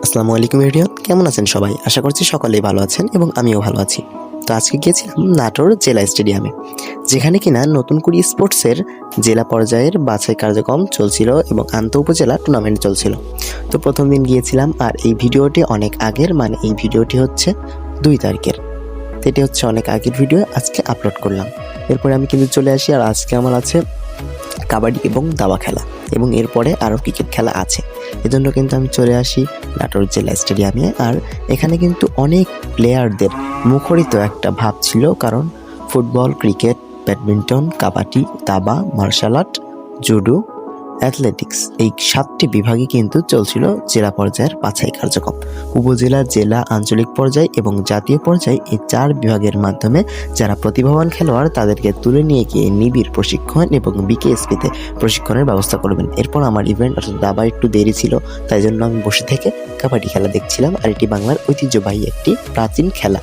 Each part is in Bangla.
আসসালামু আলাইকুম এভরিওয়ান, কেমন আছেন সবাই? আশা করছি সকলেই ভালো আছেন এবং আমিও ভালো আছি। তো আজকে গিয়েছিলাম নাটোর জেলা স্টেডিয়ামে, যেখানে কিনা নতুন কুড়ি স্পোর্টসের জেলা পর্যায়ের বাছাই কার্যক্রম চলছিল এবং আন্তঃ উপজেলা টুর্নামেন্ট চলছিল। তো প্রথম দিন গিয়েছিলাম, আর এই ভিডিওটি অনেক আগের, মানে এই ভিডিওটি হচ্ছে 2 তারিখের। এটি হচ্ছে অনেক আগের ভিডিও, আজকে আপলোড করলাম। এরপরে আমি কিন্তু চলে আসি, আর আজকে আমার আছে কাবাডি এবং দাবা খেলা, এবং এরপরে আরও ক্রিকেট খেলা আছে। এজন্য কিন্তু আমি চলে আসি নাটোর জেলা স্টেডিয়ামে। আর এখানে কিন্তু অনেক প্লেয়ারদের মুখরিত একটা ভাব ছিল, কারণ ফুটবল, ক্রিকেট, ব্যাডমিন্টন, কাবাডি, দাবা, মার্শাল আর্ট, জুডো, অ্যাথলেটিক্স, এই 7টি বিভাগে কিন্তু চলছিল জেলা পর্যায়ের বাছাই কার্যক্রম। উপজেলা, জেলা, আঞ্চলিক পর্যায় এবং জাতীয় পর্যায়ে এই 4 বিভাগের মাধ্যমে যারা প্রতিভাবান খেলোয়াড় তাদেরকে তুলে নিয়ে গিয়ে নিবিড় প্রশিক্ষণ এবং বিকেএসপিতে প্রশিক্ষণের ব্যবস্থা করবেন। এরপর আমার ইভেন্ট অর্থাৎ দাবা একটু দেরি ছিল, তাই জন্য আমি বসে থেকে কাবাডি খেলা দেখছিলাম। আর এটি বাংলার ঐতিহ্যবাহী একটি প্রাচীন খেলা।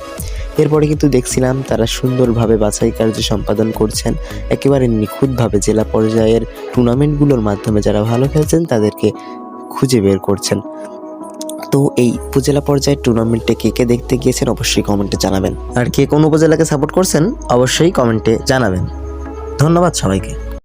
এরপরে কিন্তু দেখছিলাম তারা সুন্দরভাবে বাছাই কার্য সম্পাদন করছেন, একেবারে নিখুঁতভাবে জেলা পর্যায়ের টুর্নামেন্টগুলোর মাধ্যমে যারা ভালো খেলছেন তাদেরকে খুঁজে বের করছেন। তো এই উপজেলা পর্যায়ের টুর্নামেন্টে কে কে দেখতে গিয়েছেন অবশ্যই কমেন্টে জানাবেন, আর কে কোন উপজেলাকে সাপোর্ট করছেন অবশ্যই কমেন্টে জানাবেন। ধন্যবাদ সবাইকে।